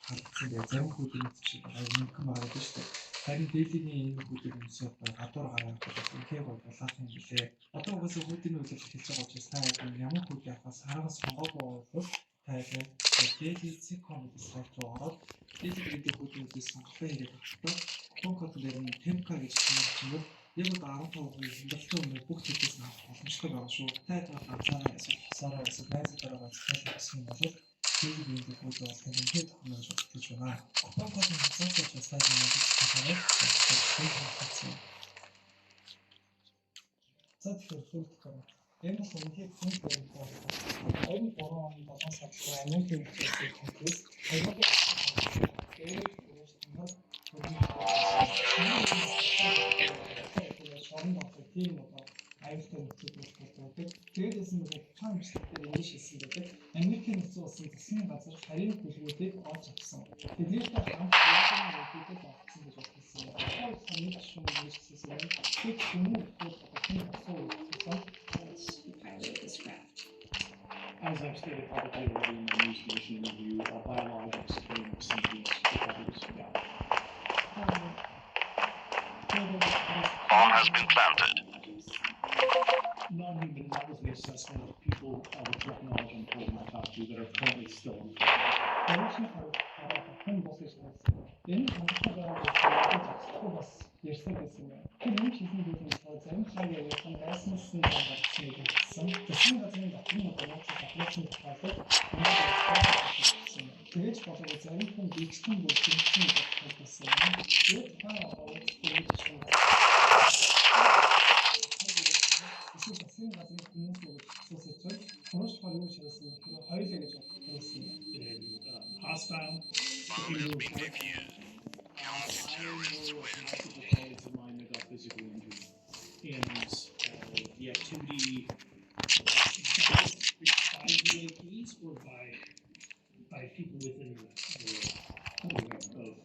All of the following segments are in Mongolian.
халтсан дээр зарим хүүхдүүд чинь аюулгүй байгаа шүү дээ. Харин дээлиний энэ хүүхдүүд юмсаа гадуур гараад үнхээр болоод юм билээ. Одоо угаасаа хүүхдийн үйлдэл хэлж байгаа учраас та ямар хүүхд яхаас хараа сонгоогүй бол та дээлицэг комеди сайт руу ороод дээлиний хүүхдүүдээс сонголтоо хийгээд авчихсан. Конкурс дээр нь темка гэж хэлсэн юм. Яг одоо 15% хэмжээтэй өмнө бүх зүйлээс авах боломжтой байгаа шүү. Та ганцаараа асуусаараа найзтайгаа цайлуулсан бол дээлиний хүүхд бол тэмдэглэж тохиолж болж байна. Конкурс нь хасаач сайт нь за тэгэхээр хөлтгөө энэ бол үнэхээр хүн төрөлтэй байна. Энэ 3 оны 7 сард Америкийн нэгдсэн конгресс Тэрээс нь хаан бичлэгтэр энэ шилсэн гэдэг Америкийн нэгдсэн улсын засгийн газар харийн бүлгүүдийг олж авсан. Тэгээд хамт яагаад нэгдэл авсан гэж бодсон. Тэгэхээр хамгийн шүүн нэгдсэн нэг хүмүүс As I've stated publicly already in the news commission review, biologics in some of these properties. Bomb has been planted. Non-human, that was the assessment of people with direct knowledge on the I talked to that are currently still in hostile. Bomb has been defused. Counter-terrorists win. My metaphysical injury and the activity by UAPs or by people within Terrorists win.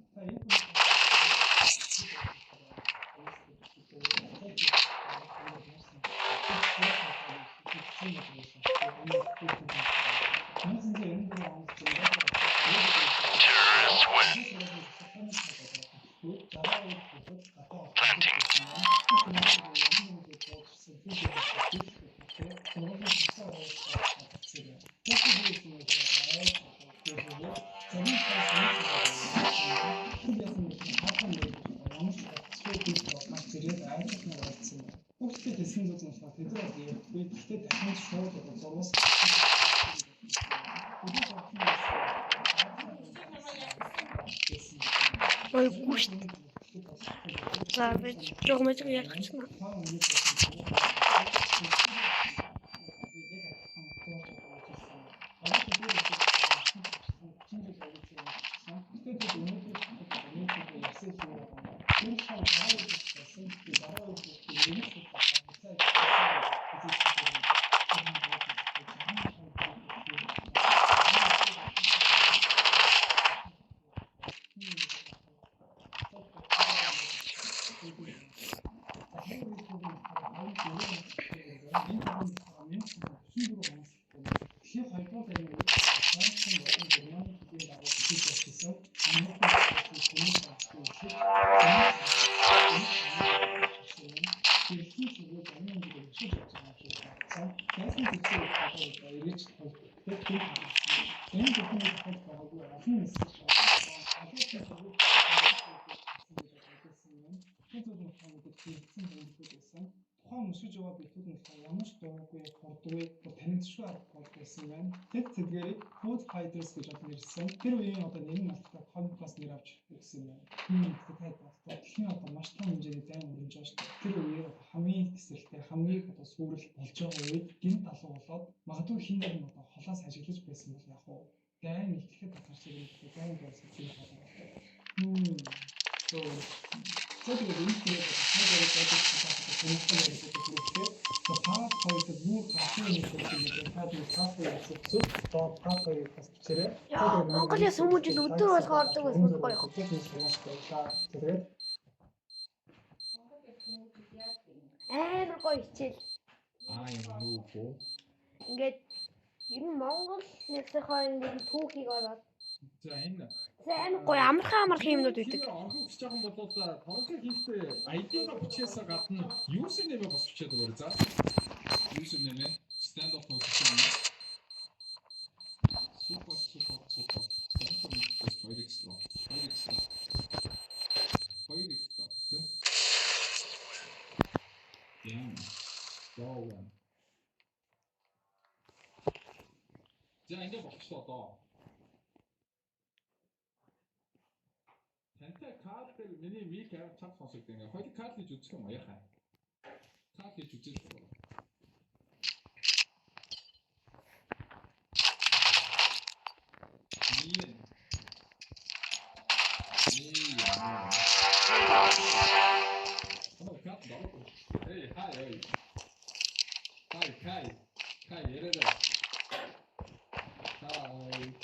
Planting. Ой, гүшт. За, бид жогмож ярих чинь. Food fighters гэж нэрлсэн. Тэр үеийн одоо нэрийн малттай комикс нэр авч өгсөн байна. Тэгэхээр дэлхийн одоо маш том хэмжээний зайн өрнөж байгаа шүү дээ. Тэр үеийн хамгийн тэсрэлтэй, хамгийн одоо сүрэл болж байгаа үед гинт алуу болоод магадгүй хин нэг нь одоо холоос ажиглаж байсан бол яг уу дайн ихтгэхэд татарчиг юм дайн байсан юм байна. Тэгээд энэ дээр хаагаараа байдаг хүмүүс зүг доо пат хоёрыг бас бичээрэй. Яа, Монголын сүмүүжид өдөр болгоо ордог байсан гоё. Тэгээд Амар гоё хичээл. юм нүүбөө. Ингээд ер нь Монгол нэгсийнхаа ингээд түүхийг ороод За энэ амар гоё амархан юмнууд тэр үүдэг. орхон бичиж байгаа болоод тоног хийхдээ ID-га бичээсээ гадна юусын нэмээ бас бичээд өгөөрэй за. Юусын нэмээ stand up position. Супер. Хоёр экстра. Тийм. Яа. За ингэ болчихлоо доо. Тантай карт дээр миний мик аваад чад сонсогд ингээ. Хоёул карт хийж үзэх юм яхаа. Карт хийж үзэж байна. Oh, kat dog. Hey, hi. Hi, yere de. Hi.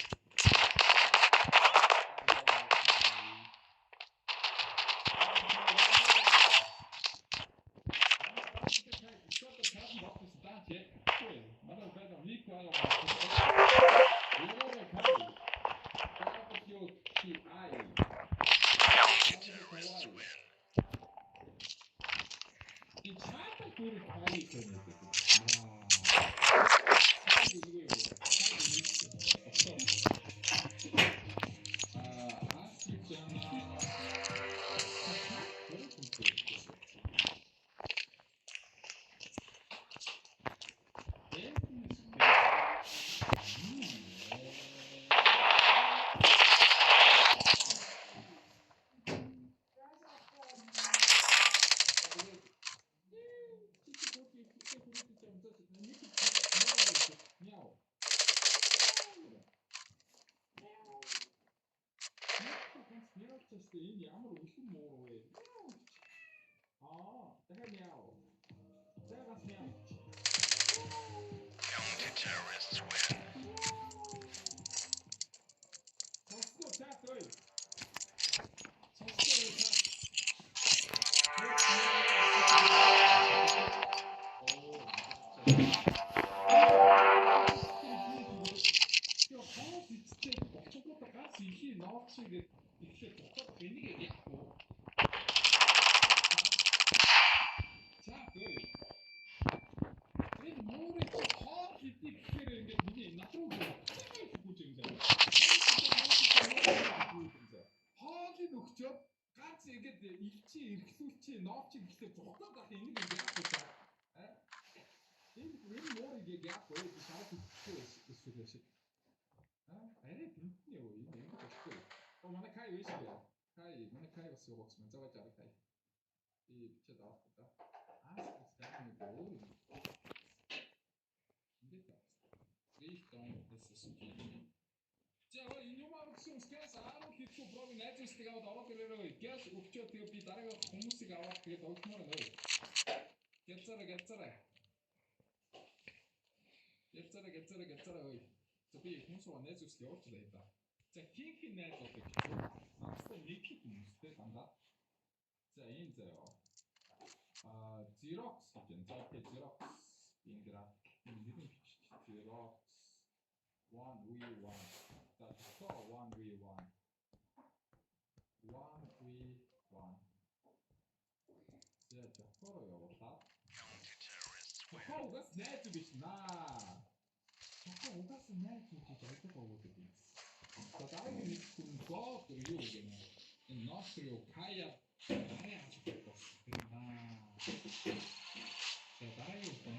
Энэ ямар үлэн муур вэ? дахиад яав. Зайгаас яав. Counter-terrorists win. Сонсгоо чат ой. Гяцараа ой. Би хүмүүсээ найз үсгээ явуулчихлаа да. За хин найз болдог гэж. Намстай нэг хүмүүстэй дандаа. За энэ заяа. Xerox гэж энэ. За би Xerox ингра. Бидний бичиж Xerox 1v1. За то 1v1. 1v1. За тохоо явуулаа. Тохоо угаас найз биш наа. Угаас найз үгүй байдаг болоод юм. За дараагийн нэг хүн гоо юу гэнэ. Энэ ноосроо кая хараа гэж бодсон. За дараагийн хүн